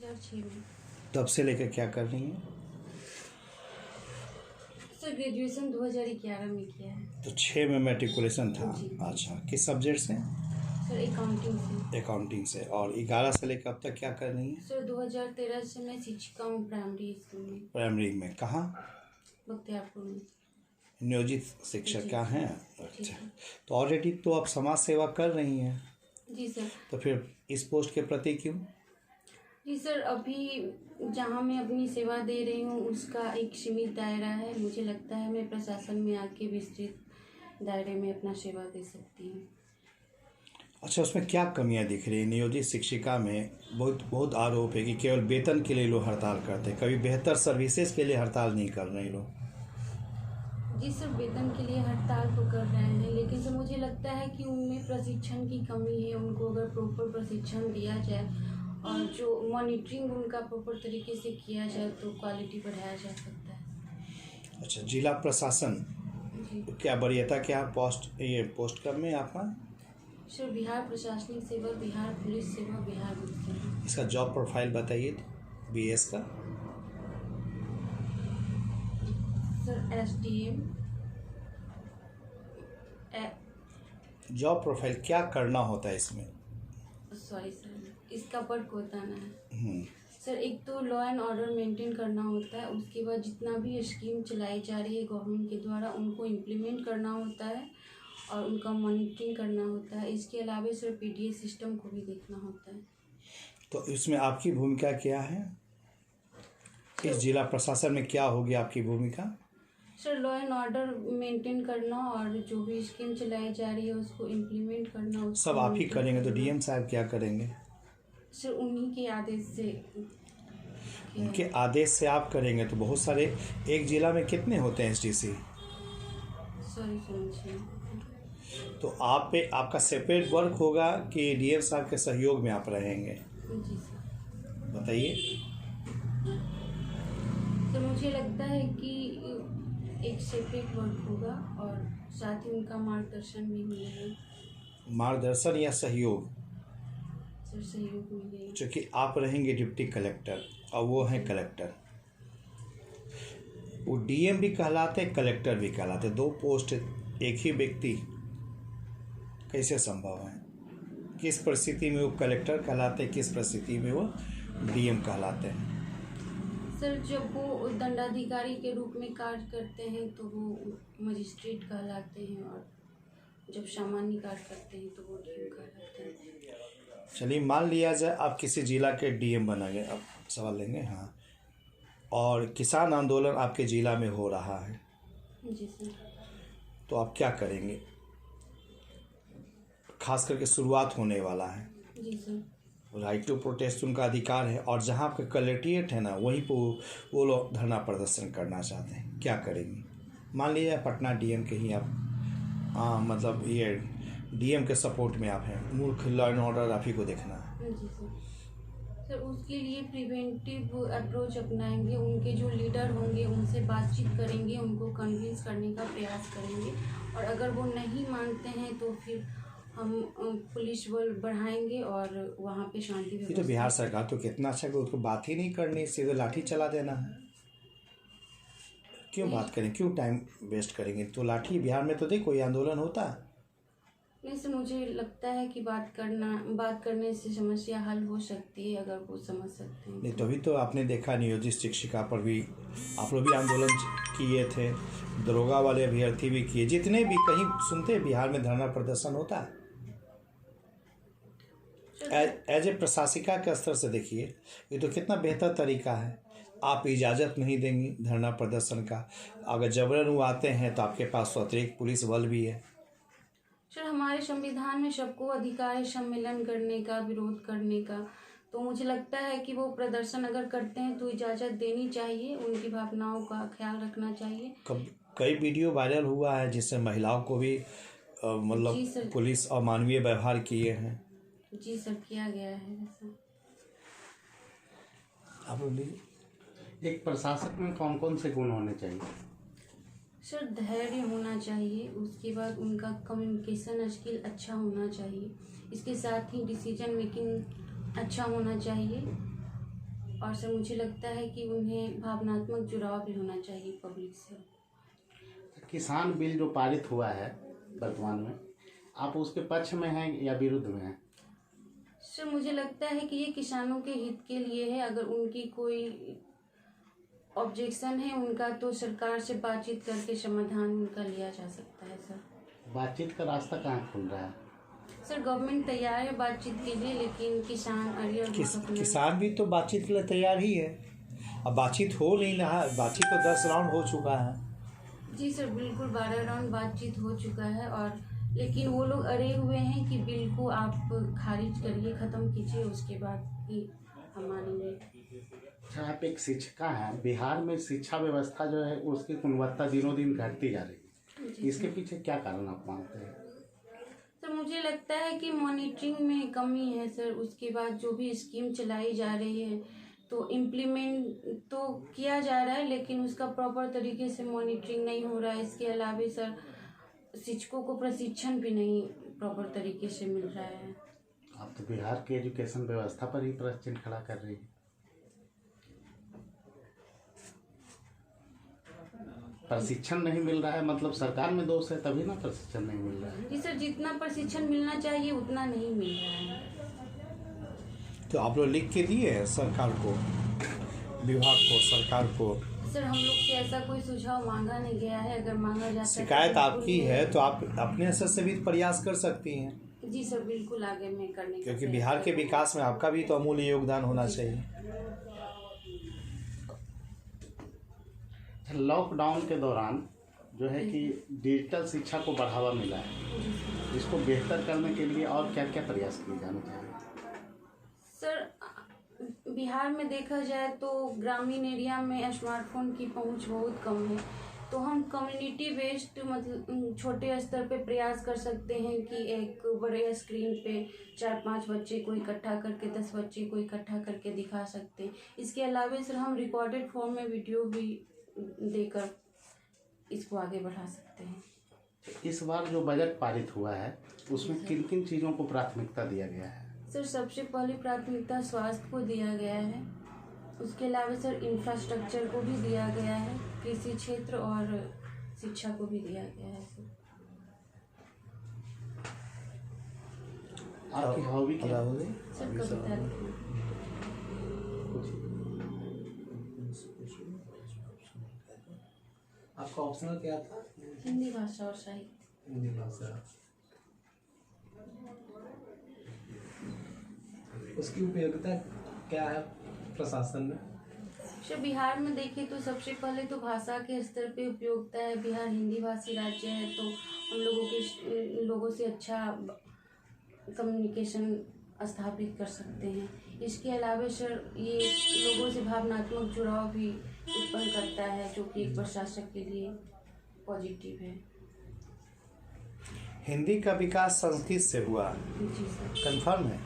2006 में। तब से लेकर क्या कर रही हैं? सर ग्रेजुएशन 2011 में किया है। तो 6 में मैट्रिकुलेशन था। जी। अच्छा, किस सब्जेक्ट से? सर अकाउंटिंग से। अकाउंटिंग से। और 11 से लेकर अब तक क्या कर रही हैं? सर 2013 से मैं शिक्षिका हूँ प्राइमरी स्कूल में। प्राइमरी में कहाँ? बख्तियारपुर में। नियोजित शिक्षिका हैं। जी। अच्छा, तो ऑलरेडी तो आप समाज सेवा कर रही हैं, जी सर। तो फिर इस पोस्ट के प्रति क्यों? जी सर, अभी जहाँ मैं अपनी सेवा दे रही हूँ उसका एक सीमित दायरा है। मुझे लगता है मैं प्रशासन में आके विस्तृत दायरे में अपना सेवा दे सकती हूँ। अच्छा, उसमें क्या कमियां दिख रही हैं? नियोजित शिक्षिका में बहुत आरोप है कि केवल वेतन के लिए लोग हड़ताल करते हैं, कभी बेहतर सर्विसेज के लिए हड़ताल नहीं कर रहे लोग। जी सर, वेतन के लिए हड़ताल तो कर रहे हैं, लेकिन सर मुझे लगता है कि उनमें प्रशिक्षण की कमी है। उनको अगर प्रॉपर प्रशिक्षण दिया जाए और जो मॉनिटरिंग उनका प्रॉपर तरीके से किया जाए तो क्वालिटी बढ़ाया जा सकता है। अच्छा, जिला प्रशासन जी क्या वरीयता, क्या पोस्ट कब में आपका? सर, बिहार प्रशासनिक सेवा, बिहार पुलिस सेवा, बिहार वित्त सेवा। इसका जॉब प्रोफाइल बताइए BS का। Sir SDM। जॉब प्रोफाइल क्या करना होता है इसमें? सॉरी सर, इसका वर्क होता है सर, एक तो लॉ एंड ऑर्डर मेंटेन करना होता है। उसके बाद जितना भी स्कीम चलाई जा रही है गवर्नमेंट के द्वारा उनको इम्प्लीमेंट करना होता है और उनका मॉनिटरिंग करना होता है। इसके अलावा सर PDS सिस्टम को भी देखना होता है। तो इसमें आपकी भूमिका क्या है? इस जिला प्रशासन में क्या होगी आपकी भूमिका? Sir law and order maintain करना और जो भी स्कीम चलाई जा रही है उसको इम्प्लीमेंट करना, सब आप ही करेंगे, तो DM साहब क्या करेंगे? सर उन्हीं के आदेश से। उनके आदेश से आप करेंगे तो बहुत सारे, एक जिला में कितने होते हैं SDC? सॉरी समझिए। तो आप पे आपका सेपरेट वर्क होगा कि DM साहब के सहयोग में आप रहेंगे? जी सर। बताइए। तो मुझे लगता है कि एक सेपरेट वर्क होगा और साथ ही उनका मार्गदर्शन भी मिलेगा। मार्गदर्शन या सहयोग? सर सहयोग मिलेगा। चूँकि आप रहेंगे डिप्टी कलेक्टर और वो हैं कलेक्टर, वो DM भी कहलाते, कलेक्टर भी कहलाते, 2 पोस्ट एक ही व्यक्ति, कैसे संभव है? किस परिस्थिति में वो कलेक्टर कहलाते, किस परिस्थिति में वो DM कहलाते हैं? सर जब वो दंडाधिकारी के रूप में कार्य करते हैं तो वो मजिस्ट्रेट कहलाते हैं और जब सामान्य कार्य करते हैं तो वो DM कहलाते हैं। चलिए, मान लिया जाए आप किसी जिला के DM बना गए, अब सवाल लेंगे। हाँ, और किसान आंदोलन आपके जिला में हो रहा है, जी सर। तो आप क्या करेंगे? खास करके शुरुआत होने वाला है। जी सर। राइट टू प्रोटेस्ट उनका अधिकार है, और जहाँ आपका कलेक्ट्रेट है ना, वहीं पर वो लोग धरना प्रदर्शन करना चाहते हैं, क्या करेंगे? मान लीजिए पटना DM के ही आप, मतलब ये DM के सपोर्ट में आप हैं, मूर्ख लॉ एंड ऑर्डर आप ही को देखना है। जी सर। सर उसके लिए प्रिवेंटिव अप्रोच अपनाएंगे। उनके जो लीडर होंगे उनसे बातचीत करेंगे, उनको कन्विंस करने का प्रयास करेंगे और अगर वो नहीं मानते हैं तो फिर हम पुलिस बल बढ़ाएंगे और वहाँ पे शांति ये तो बिहार सरकार तो कितना अच्छा है, उसको बात ही नहीं करनी, सीधे लाठी चला देना है। क्यों बात करें, क्यों टाइम वेस्ट करेंगे? तो लाठी, बिहार में तो देखो कोई आंदोलन होता है नहीं सर, मुझे लगता है कि बात करने से समस्या हल हो सकती है अगर वो समझ सकते हैं। नहीं, तभी तो आपने देखा नियोजित शिक्षिका पर भी आप लोग भी आंदोलन किए थे, दरोगा वाले अभ्यर्थी भी किए, जितने भी कहीं सुनते बिहार में धरना प्रदर्शन होता है। एज ए प्रशासिका के स्तर से देखिए, ये तो कितना बेहतर तरीका है। आप इजाज़त नहीं देंगी धरना प्रदर्शन का, अगर जबरन वो आते हैं तो आपके पास अतिरिक्त पुलिस बल भी है। सर हमारे संविधान में सबको अधिकार है सम्मेलन करने का, विरोध करने का, तो मुझे लगता है कि वो प्रदर्शन अगर करते हैं तो इजाज़त देनी चाहिए, उनकी भावनाओं का ख्याल रखना चाहिए। कई वीडियो वायरल हुआ है जिससे महिलाओं को भी मतलब पुलिस अमानवीय व्यवहार किए हैं। जी सर, किया गया है वैसा। आप बोलिए। एक प्रशासक में कौन कौन से गुण होने चाहिए? सर धैर्य होना चाहिए, उसके बाद उनका कम्युनिकेशन स्किल अच्छा होना चाहिए, इसके साथ ही डिसीजन मेकिंग अच्छा होना चाहिए और सर मुझे लगता है कि उन्हें भावनात्मक जुड़ाव भी होना चाहिए पब्लिक से। किसान बिल जो पारित हुआ है वर्तमान में, आप उसके पक्ष में हैं या विरुद्ध में हैं? सर मुझे लगता है कि ये किसानों के हित के लिए है। अगर उनकी कोई ऑब्जेक्शन है उनका, तो सरकार से बातचीत करके समाधान उनका लिया जा सकता है सर। बातचीत का रास्ता कहाँ खुल रहा है? सर गवर्नमेंट तैयार है बातचीत के लिए, लेकिन किसान अड़ी और किसान भी तो बातचीत के लिए तैयार ही है। अब बातचीत हो नहीं रहा, बातचीत तो 10 राउंड हो चुका है। जी सर बिल्कुल 12 राउंड बातचीत हो चुका है, और लेकिन वो लोग अड़े हुए हैं कि बिल को आप खारिज करिए, ख़त्म कीजिए, उसके बाद ही हम मानेंगे। अच्छा, आप एक शिक्षिका हैं। बिहार में शिक्षा व्यवस्था जो है उसकी गुणवत्ता दिनों दिन घटती जा रही है, इसके पीछे क्या कारण आप मानते हैं? सर मुझे लगता है कि मॉनिटरिंग में कमी है सर। उसके बाद जो भी स्कीम चलाई जा रही है तो इम्प्लीमेंट तो किया जा रहा है, लेकिन उसका प्रॉपर तरीके से मॉनिटरिंग नहीं हो रहा है। इसके अलावा सर शिक्षकों को प्रशिक्षण भी नहीं प्रॉपर तरीके से मिल रहा है। आप तो बिहार की एजुकेशन व्यवस्था पर ही प्रश्न खड़ा कर रही है। प्रशिक्षण नहीं मिल रहा है मतलब सरकार में दोष है, तभी ना प्रशिक्षण नहीं मिल रहा है। जी सर, जितना प्रशिक्षण मिलना चाहिए उतना नहीं मिल रहा है। तो आप लोग लिख के दिए हैं सरकार को, विभाग को, सरकार को? सर हम लोग से ऐसा कोई सुझाव मांगा नहीं गया है। अगर मांगा जाता है शिकायत आपकी है तो आप अपने स्तर से भी प्रयास कर सकती हैं। जी सर बिल्कुल आगे में करने का क्योंकि बिहार के विकास में आपका भी तो अमूल्य योगदान होना चाहिए। लॉकडाउन के दौरान जो है कि डिजिटल शिक्षा को बढ़ावा मिला है, इसको बेहतर करने के लिए और क्या क्या प्रयास किए जाने चाहिए? सर बिहार में देखा जाए तो ग्रामीण एरिया में स्मार्टफोन की पहुंच बहुत कम है, तो हम कम्युनिटी बेस्ड मतलब छोटे स्तर पे प्रयास कर सकते हैं कि एक बड़े स्क्रीन पे 4-5 बच्चे को इकट्ठा करके 10 बच्चे को इकट्ठा करके दिखा सकते हैं। इसके अलावा सर हम रिकॉर्डेड फॉर्म में वीडियो भी देकर इसको आगे बढ़ा सकते हैं। इस बार जो बजट पारित हुआ है उसमें किन किन चीज़ों को प्राथमिकता दिया गया है? सर सबसे पहले प्राथमिकता स्वास्थ्य को दिया गया है। उसके अलावा सर इंफ्रास्ट्रक्चर को भी दिया गया है, कृषि क्षेत्र और शिक्षा को भी दिया गया है सर। आपकी हॉबी क्या होगी? सर कविता लिखना। आपका ऑप्शनल क्या था? हिंदी भाषा और साहित्य। हिंदी भाषा। उसकी उपयोगिता क्या है प्रशासन में? सर बिहार में देखें तो सबसे पहले तो भाषा के स्तर पे उपयोगिता है। बिहार हिंदी भाषी राज्य है, तो हम लोगों से अच्छा कम्युनिकेशन स्थापित कर सकते हैं। इसके अलावा सर ये लोगों से भावनात्मक जुड़ाव भी उत्पन्न करता है, जो कि एक प्रशासक के लिए पॉजिटिव है। हिंदी का विकास संस्कृत से हुआ, जी सर। कंफर्म है?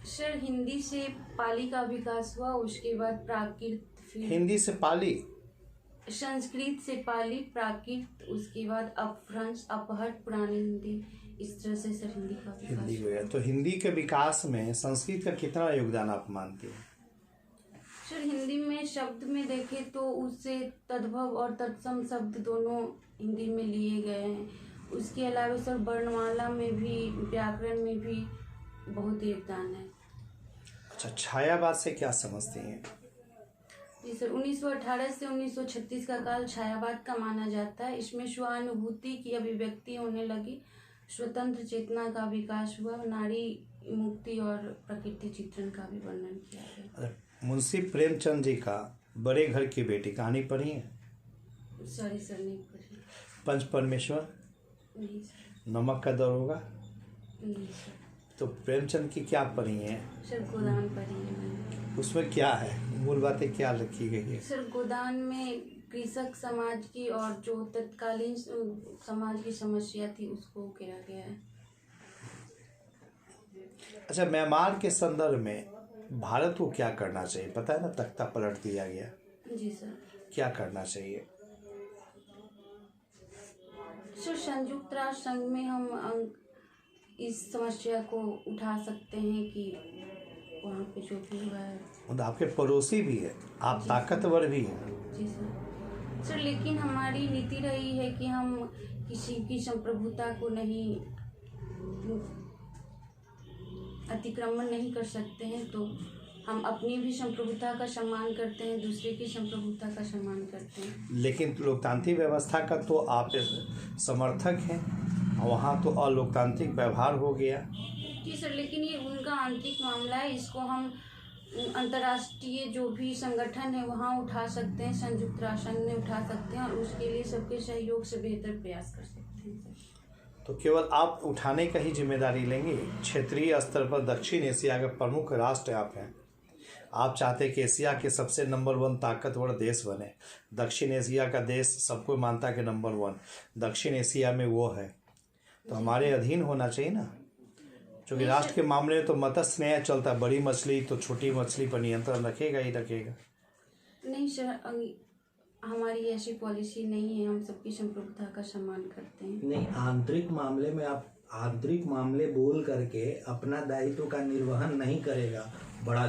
सर हिंदी से पाली का विकास हुआ, उसके बाद प्राकृत, फिर हिंदी से पाली, संस्कृत से पाली, प्राकृत, उसके बाद अपभ्रंश, अपहट, पुरानी हिंदी, इस तरह से सर हिंदी का हिंदी विकास हो गया। तो हिंदी के विकास में संस्कृत का कितना योगदान आप मानते हैं? सर हिंदी में शब्द में देखें तो उससे तद्भव और तत्सम शब्द दोनों हिंदी में लिए गए हैं। उसके अलावा सर वर्णमाला में भी, व्याकरण में भी बहुत योगदान है। अच्छा, छायावाद से क्या समझते हैं? जी सर, 1918 से 1936 का काल छायावाद का माना जाता है। इसमें स्वानुभूति की अभिव्यक्ति होने लगी, स्वतंत्र चेतना का विकास हुआ, नारी मुक्ति और प्रकृति चित्रण का भी वर्णन किया गया। मुंशी प्रेमचंद जी का बड़े घर की बेटी कहानी पढ़ी है? सॉरी सर नहीं पढ़ी। पंच परमेश्वर, नहीं सर। नमक का दरोगा, नहीं सर। तो प्रेमचंद की क्या पढ़ी है? सर गोदान पढ़ी है मैंने। उसमें क्या है, मूल बातें क्या लिखी गई है? सर गोदान में कृषक समाज की और जो तत्कालीन समाज की समस्या थी उसको घेरा गया है। अच्छा, म्यांमार के संदर्भ में भारत को क्या करना चाहिए पता है ना? तख्ता पलट दिया गया। जी सर। क्या करना चाहिए? सर संयुक्त राष्ट्र संघ में हम इस समस्या को उठा सकते हैं कि वहाँ पे जो भी हुआ है। मतलब आपके पड़ोसी भी है, आप ताकतवर भी हैं। जी सर। लेकिन हमारी नीति रही है कि हम किसी की संप्रभुता को नहीं अतिक्रमण नहीं कर सकते हैं, तो हम अपनी भी संप्रभुता का सम्मान करते हैं, दूसरे की संप्रभुता का सम्मान करते हैं। लेकिन लोकतांत्रिक व्यवस्था का तो आप समर्थक हैं, वहाँ तो अलोकतांत्रिक व्यवहार हो गया। जी सर, लेकिन ये उनका आंतरिक मामला है, इसको हम अंतर्राष्ट्रीय जो भी संगठन है वहाँ उठा सकते हैं, संयुक्त राष्ट्र में उठा सकते हैं और उसके लिए सबके सहयोग से बेहतर प्रयास कर सकते हैं सर। तो केवल आप उठाने का ही जिम्मेदारी लेंगे? क्षेत्रीय स्तर पर दक्षिण एशिया के प्रमुख राष्ट्र आप हैं, आप चाहते हैं कि एशिया के सबसे नंबर 1 ताकतवर देश बने। दक्षिण एशिया का देश सबको मानता है कि नंबर 1 दक्षिण एशिया में वो है, तो हमारे अधीन होना चाहिए ना। क्योंकि राष्ट्र के मामले में तो मत्स्य न्याय चलता है, बड़ी मछली तो छोटी मछली पर नियंत्रण रखेगा ही रखेगा। नहीं सर, हमारी ऐसी पॉलिसी नहीं है, हम सबकी संप्रभुता का सम्मान करते हैं। नहीं, आंतरिक मामले में आप आंतरिक मामले बोल करके अपना दायित्व का निर्वहन नहीं करेगा, बड़ा